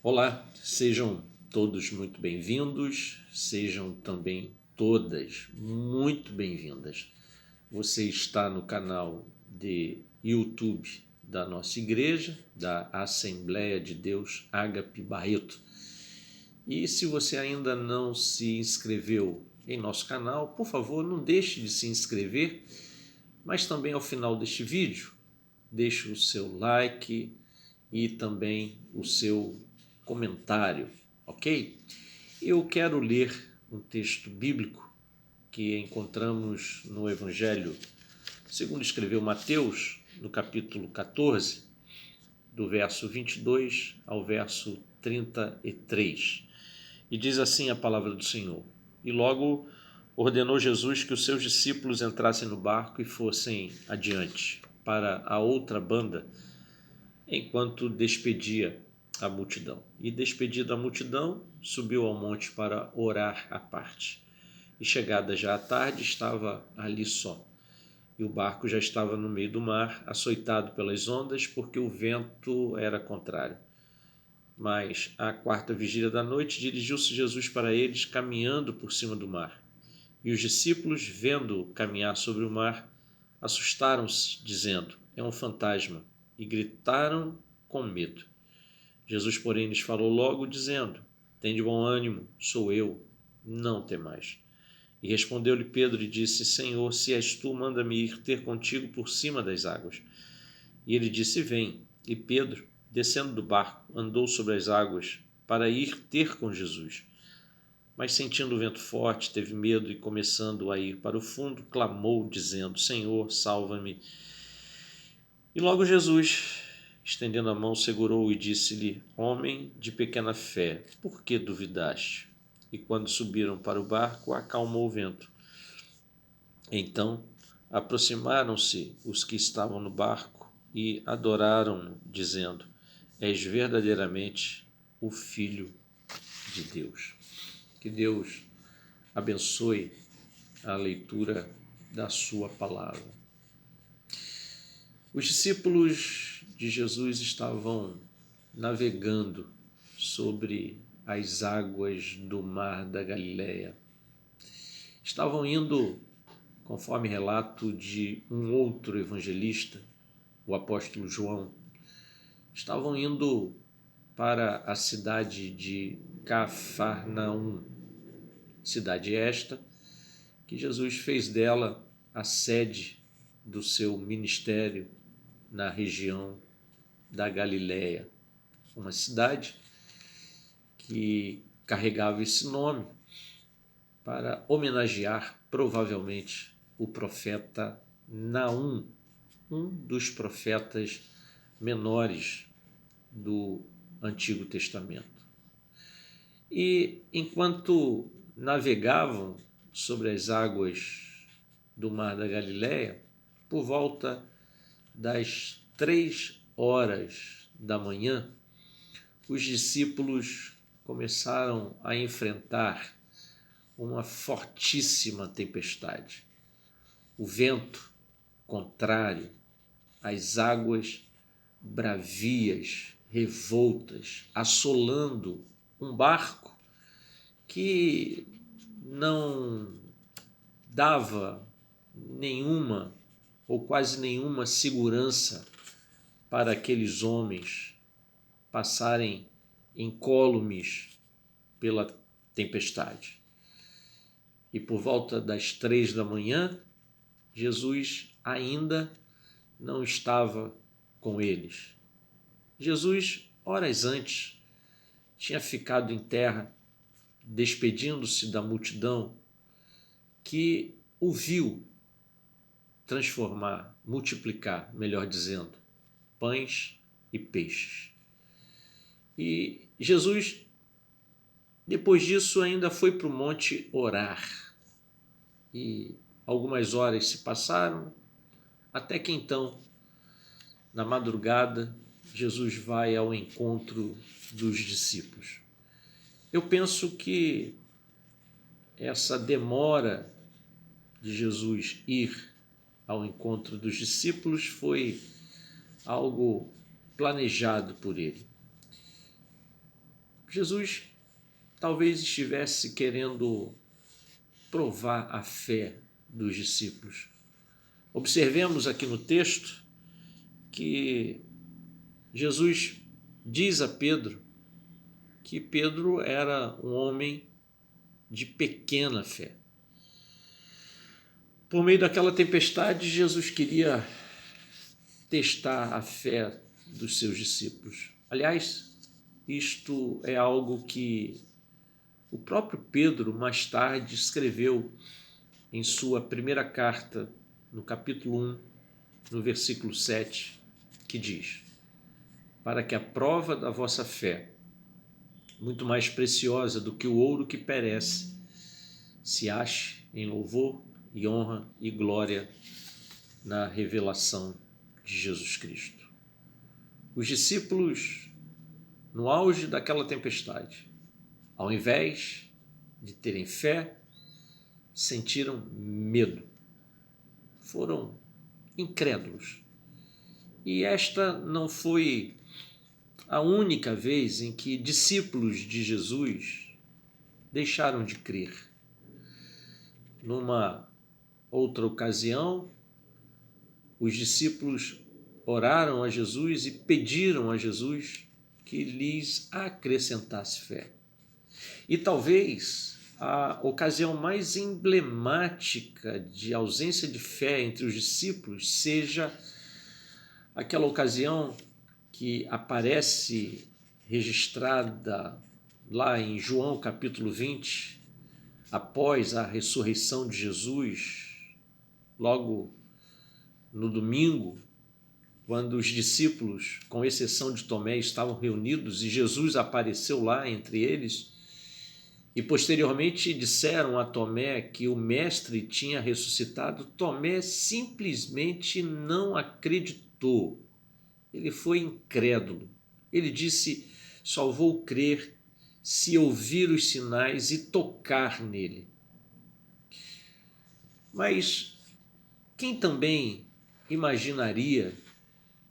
Olá, sejam todos muito bem-vindos, sejam também todas muito bem-vindas. Você está no canal de YouTube da nossa igreja, da Assembleia de Deus Ágape Barreto. E se você ainda não se inscreveu em nosso canal, por favor, não deixe de se inscrever, mas também ao final deste vídeo, deixe o seu like e também o seu comentário, ok? Eu quero ler um texto bíblico que encontramos no Evangelho segundo escreveu Mateus, no capítulo 14, do verso 22 ao verso 33. E diz assim a palavra do Senhor: E logo ordenou Jesus que os seus discípulos entrassem no barco e fossem adiante para a outra banda, enquanto despedia a multidão. E despedida a multidão, subiu ao monte para orar à parte. E chegada já à tarde, estava ali só. E o barco já estava no meio do mar, açoitado pelas ondas, porque o vento era contrário. Mas à quarta vigília da noite, dirigiu-se Jesus para eles, caminhando por cima do mar. E os discípulos, vendo-o caminhar sobre o mar, assustaram-se, dizendo: É um fantasma, e gritaram com medo. Jesus, porém, lhes falou logo, dizendo: Tende bom ânimo, sou eu, não temais. E respondeu-lhe Pedro e disse: Senhor, se és tu, manda-me ir ter contigo por cima das águas. E ele disse: Vem. E Pedro, descendo do barco, andou sobre as águas para ir ter com Jesus. Mas sentindo o vento forte, teve medo e, começando a ir para o fundo, clamou, dizendo: Senhor, salva-me. E logo Jesus, estendendo a mão, segurou-o e disse-lhe: Homem de pequena fé, por que duvidaste? E quando subiram para o barco, acalmou o vento. Então aproximaram-se os que estavam no barco e adoraram-no, dizendo: És verdadeiramente o Filho de Deus. Que Deus abençoe a leitura da sua palavra. Os discípulos de Jesus estavam navegando sobre as águas do mar da Galileia. Estavam indo, conforme relato de um outro evangelista, o apóstolo João, estavam indo para a cidade de Cafarnaum, cidade esta que Jesus fez dela a sede do seu ministério na região da Galileia, uma cidade que carregava esse nome para homenagear provavelmente o profeta Naum, um dos profetas menores do Antigo Testamento. E enquanto navegavam sobre as águas do Mar da Galileia, por volta das 3 horas da manhã, os discípulos começaram a enfrentar uma fortíssima tempestade. O vento contrário, as águas bravias, revoltas, assolando um barco que não dava nenhuma ou quase nenhuma segurança para aqueles homens passarem incólumes pela tempestade. E por volta das 3 da manhã, Jesus ainda não estava com eles. Jesus, horas antes, tinha ficado em terra, despedindo-se da multidão que o viu transformar, multiplicar, melhor dizendo, pães e peixes. E Jesus, depois disso, ainda foi para o monte orar. E algumas horas se passaram, até que então, na madrugada, Jesus vai ao encontro dos discípulos. Eu penso que essa demora de Jesus ir ao encontro dos discípulos foi algo planejado por ele. Jesus talvez estivesse querendo provar a fé dos discípulos. Observemos aqui no texto que Jesus diz a Pedro que Pedro era um homem de pequena fé. Por meio daquela tempestade, Jesus queria testar a fé dos seus discípulos. Aliás, isto é algo que o próprio Pedro mais tarde escreveu em sua primeira carta, no capítulo 1, no versículo 7, que diz: para que a prova da vossa fé, muito mais preciosa do que o ouro que perece, se ache em louvor e honra e glória na revelação de Jesus Cristo. Os discípulos, no auge daquela tempestade, ao invés de terem fé, sentiram medo, foram incrédulos. E esta não foi a única vez em que discípulos de Jesus deixaram de crer. Numa outra ocasião, os discípulos oraram a Jesus e pediram a Jesus que lhes acrescentasse fé. E talvez a ocasião mais emblemática de ausência de fé entre os discípulos seja aquela ocasião que aparece registrada lá em João capítulo 20, após a ressurreição de Jesus, logo no domingo, quando os discípulos, com exceção de Tomé, estavam reunidos e Jesus apareceu lá entre eles, e posteriormente disseram a Tomé que o Mestre tinha ressuscitado. Tomé simplesmente não acreditou. Ele foi incrédulo. Ele disse: só vou crer se ouvir os sinais e tocar nele. Mas quem também imaginaria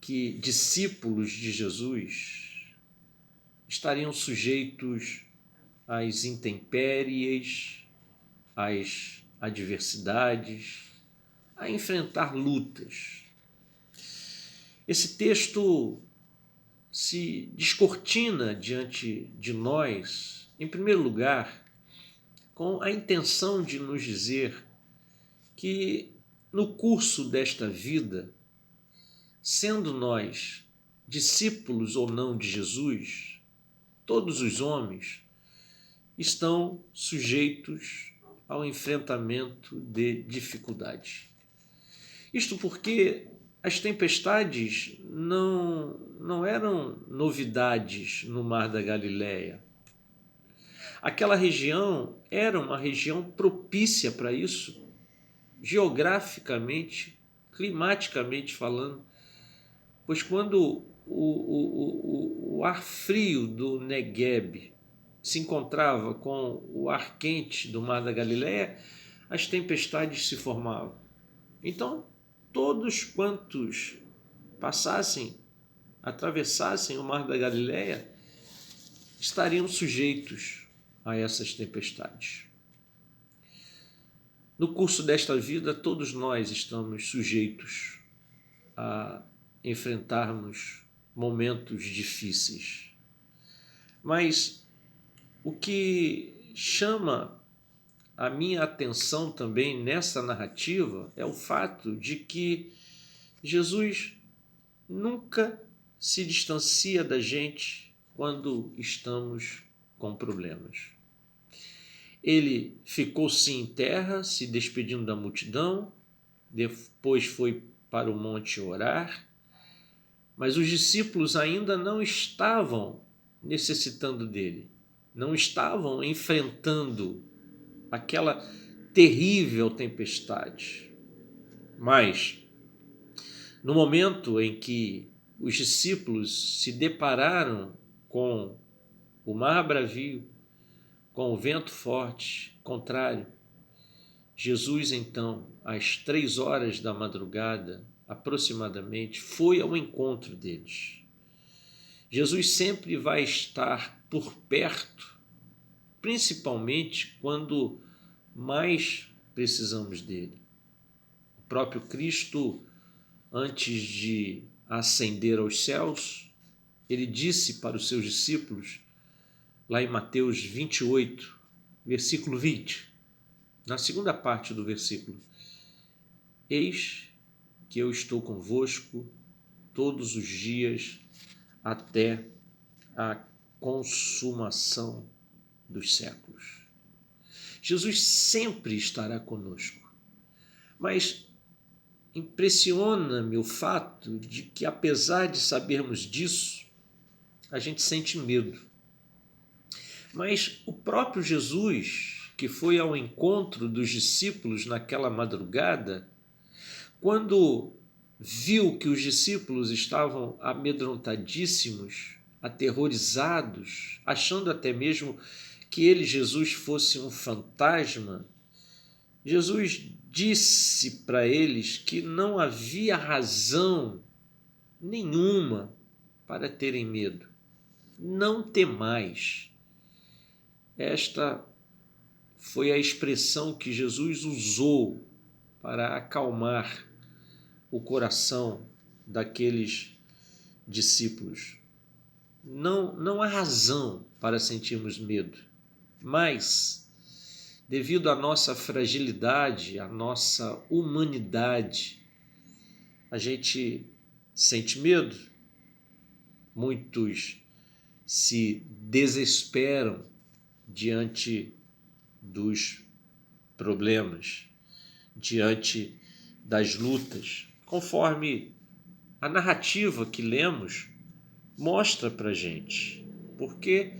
que discípulos de Jesus estariam sujeitos às intempéries, às adversidades, a enfrentar lutas? Esse texto se descortina diante de nós, em primeiro lugar, com a intenção de nos dizer que no curso desta vida, sendo nós discípulos ou não de Jesus, todos os homens estão sujeitos ao enfrentamento de dificuldades. Isto porque as tempestades não eram novidades no Mar da Galileia. Aquela região era uma região propícia para isso, geograficamente, climaticamente falando, pois quando o ar frio do Negueb se encontrava com o ar quente do Mar da Galileia, as tempestades se formavam. Então, todos quantos atravessassem o Mar da Galileia, estariam sujeitos a essas tempestades. No curso desta vida, todos nós estamos sujeitos a enfrentarmos momentos difíceis. Mas o que chama a minha atenção também nessa narrativa é o fato de que Jesus nunca se distancia da gente quando estamos com problemas. Ele ficou sim em terra, se despedindo da multidão, depois foi para o monte orar, mas os discípulos ainda não estavam necessitando dele, não estavam enfrentando aquela terrível tempestade. Mas, no momento em que os discípulos se depararam com o mar bravio, com o vento forte, contrário, Jesus, então, às 3 horas da madrugada, aproximadamente, foi ao encontro deles. Jesus sempre vai estar por perto, principalmente quando mais precisamos dele. O próprio Cristo, antes de ascender aos céus, ele disse para os seus discípulos, lá em Mateus 28, versículo 20, na segunda parte do versículo: eis que eu estou convosco todos os dias até a consumação dos séculos. Jesus sempre estará conosco, mas impressiona-me o fato de que, apesar de sabermos disso, a gente sente medo. Mas o próprio Jesus, que foi ao encontro dos discípulos naquela madrugada, quando viu que os discípulos estavam amedrontadíssimos, aterrorizados, achando até mesmo que ele, Jesus, fosse um fantasma, Jesus disse para eles que não havia razão nenhuma para terem medo. Não temais. Esta foi a expressão que Jesus usou para acalmar o coração daqueles discípulos. Não há razão para sentirmos medo, mas, devido à nossa fragilidade, à nossa humanidade, a gente sente medo. Muitos se desesperam diante dos problemas, diante das lutas, conforme a narrativa que lemos mostra para a gente. Porque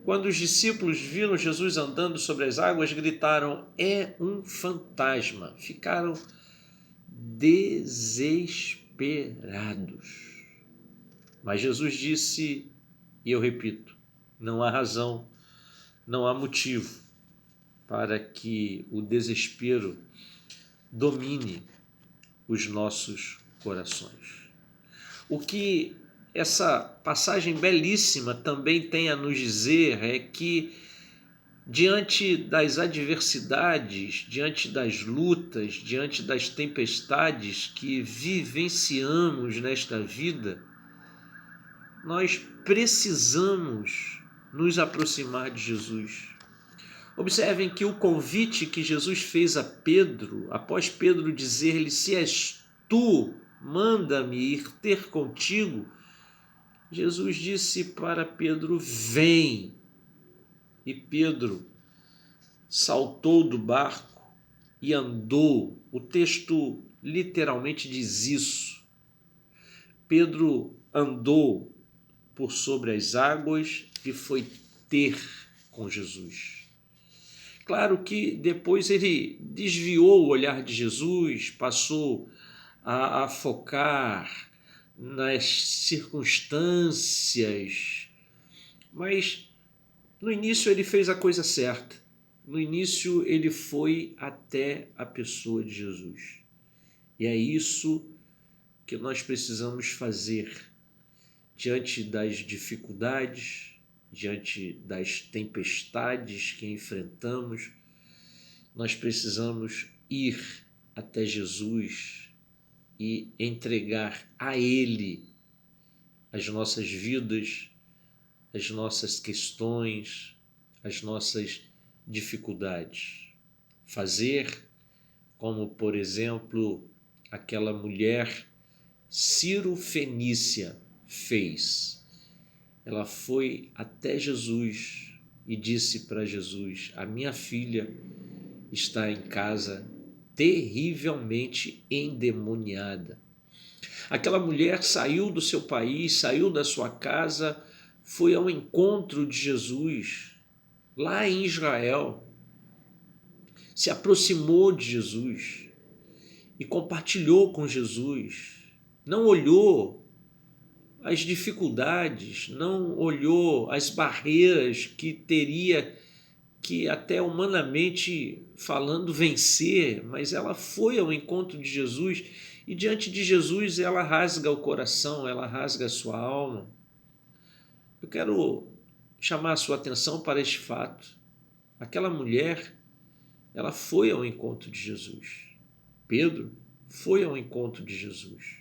quando os discípulos viram Jesus andando sobre as águas, gritaram: é um fantasma. Ficaram desesperados. Mas Jesus disse, e eu repito, não há razão, não há motivo para que o desespero domine os nossos corações. O que essa passagem belíssima também tem a nos dizer é que, diante das adversidades, diante das lutas, diante das tempestades que vivenciamos nesta vida, nós precisamos nos aproximar de Jesus. Observem que o convite que Jesus fez a Pedro, após Pedro dizer-lhe: se és tu, manda-me ir ter contigo, Jesus disse para Pedro: vem. E Pedro saltou do barco e andou. O texto literalmente diz isso. Pedro andou por sobre as águas e foi ter com Jesus. Claro que depois ele desviou o olhar de Jesus, passou a focar nas circunstâncias, mas no início ele fez a coisa certa. No início ele foi até a pessoa de Jesus. E é isso que nós precisamos fazer diante das dificuldades, diante das tempestades que enfrentamos. Nós precisamos ir até Jesus e entregar a Ele as nossas vidas, as nossas questões, as nossas dificuldades. Fazer como, por exemplo, aquela mulher Ciro-fenícia fez. Ela foi até Jesus e disse para Jesus: a minha filha está em casa terrivelmente endemoniada. Aquela mulher saiu do seu país, saiu da sua casa, foi ao encontro de Jesus, lá em Israel, se aproximou de Jesus e compartilhou com Jesus. Não olhou as dificuldades, não olhou as barreiras que teria que, até humanamente falando, vencer, mas ela foi ao encontro de Jesus e diante de Jesus ela rasga o coração, ela rasga a sua alma. Eu quero chamar a sua atenção para este fato. Aquela mulher, ela foi ao encontro de Jesus. Pedro foi ao encontro de Jesus.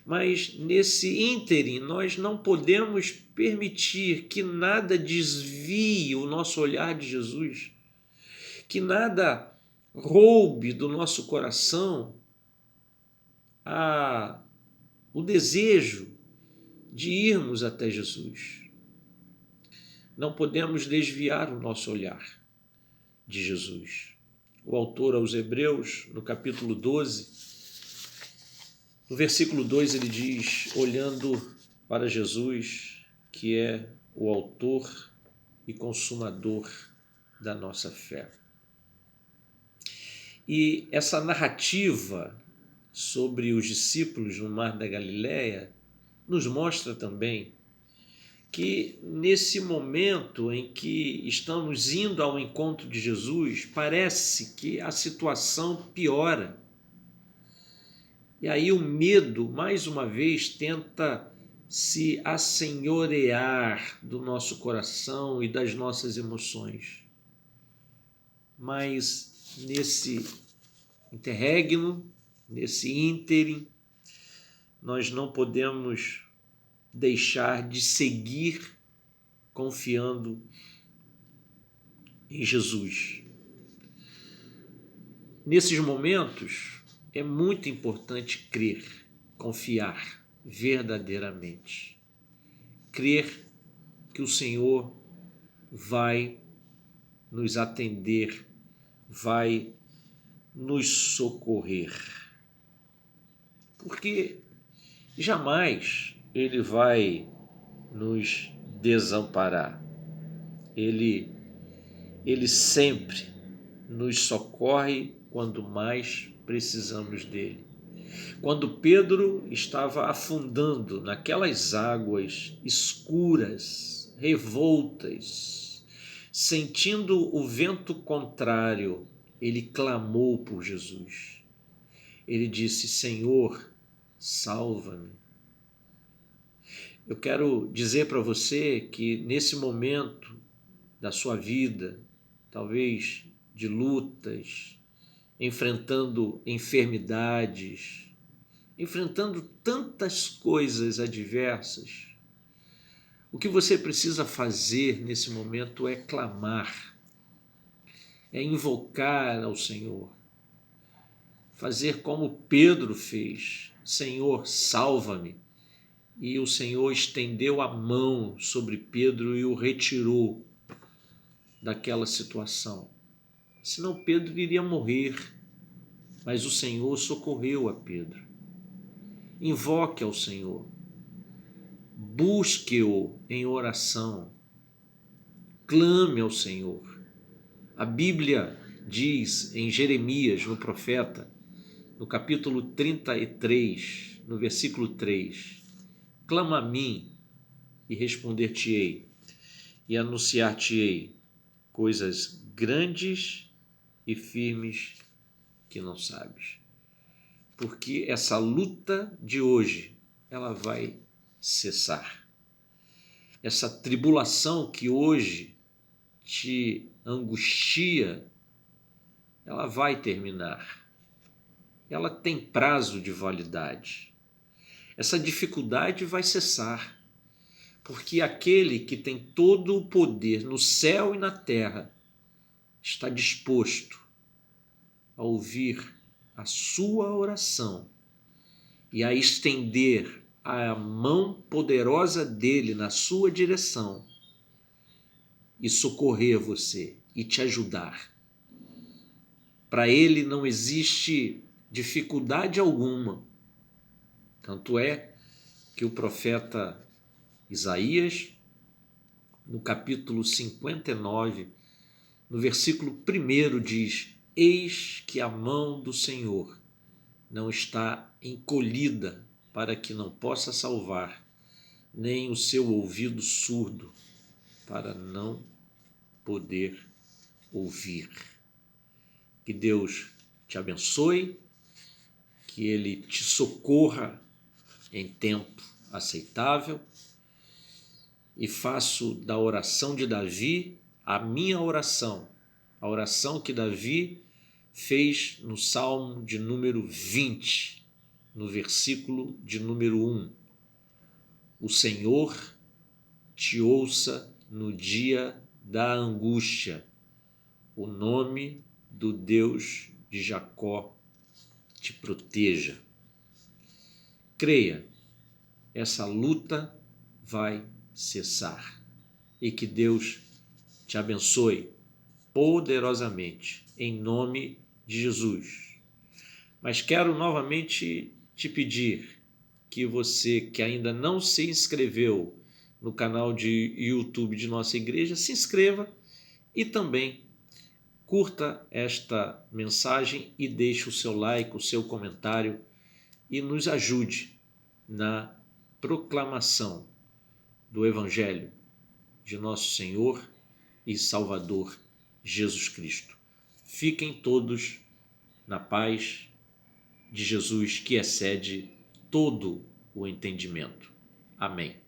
Mas nesse ínterim, nós não podemos permitir que nada desvie o nosso olhar de Jesus, que nada roube do nosso coração o desejo de irmos até Jesus. Não podemos desviar o nosso olhar de Jesus. O autor aos Hebreus, no capítulo 12, no versículo 2, ele diz, olhando para Jesus, que é o autor e consumador da nossa fé. E essa narrativa sobre os discípulos no Mar da Galileia nos mostra também que nesse momento em que estamos indo ao encontro de Jesus, parece que a situação piora. E aí o medo, mais uma vez, tenta se assenhorear do nosso coração e das nossas emoções. Mas nesse interregno, nesse ínterim, nós não podemos deixar de seguir confiando em Jesus. Nesses momentos, é muito importante crer, confiar verdadeiramente. Crer que o Senhor vai nos atender, vai nos socorrer. Porque jamais Ele vai nos desamparar. Ele sempre nos socorre quando mais precisamos dele. Quando Pedro estava afundando naquelas águas escuras, revoltas, sentindo o vento contrário, ele clamou por Jesus. Ele disse, Senhor, salva-me. Eu quero dizer para você que nesse momento da sua vida, talvez de lutas, enfrentando enfermidades, enfrentando tantas coisas adversas, o que você precisa fazer nesse momento é clamar, é invocar ao Senhor, fazer como Pedro fez, Senhor, salva-me. E o Senhor estendeu a mão sobre Pedro e o retirou daquela situação. Senão Pedro iria morrer, mas o Senhor socorreu a Pedro. Invoque ao Senhor, busque-o em oração, clame ao Senhor. A Bíblia diz em Jeremias, no profeta, no capítulo 33, no versículo 3, clama a mim e responder-te-ei e anunciar-te-ei coisas grandes e firmes que não sabes. Porque essa luta de hoje, ela vai cessar. Essa tribulação que hoje te angustia, ela vai terminar. Ela tem prazo de validade. Essa dificuldade vai cessar, porque aquele que tem todo o poder no céu e na terra está disposto a ouvir a sua oração e a estender a mão poderosa dele na sua direção e socorrer você e te ajudar. Para ele não existe dificuldade alguma. Tanto é que o profeta Isaías, no capítulo 59, no versículo 1 diz, eis que a mão do Senhor não está encolhida para que não possa salvar, nem o seu ouvido surdo para não poder ouvir. Que Deus te abençoe, que Ele te socorra em tempo aceitável e faço da oração de Davi a minha oração, a oração que Davi fez no Salmo de número 20, no versículo de número 1. O Senhor te ouça no dia da angústia. O nome do Deus de Jacó te proteja. Creia, essa luta vai cessar e que Deus te abençoe poderosamente, em nome de Jesus. Mas quero novamente te pedir que você que ainda não se inscreveu no canal de YouTube de nossa igreja, se inscreva e também curta esta mensagem e deixe o seu like, o seu comentário e nos ajude na proclamação do Evangelho de nosso Senhor e Salvador Jesus Cristo. Fiquem todos na paz de Jesus, que excede todo o entendimento. Amém.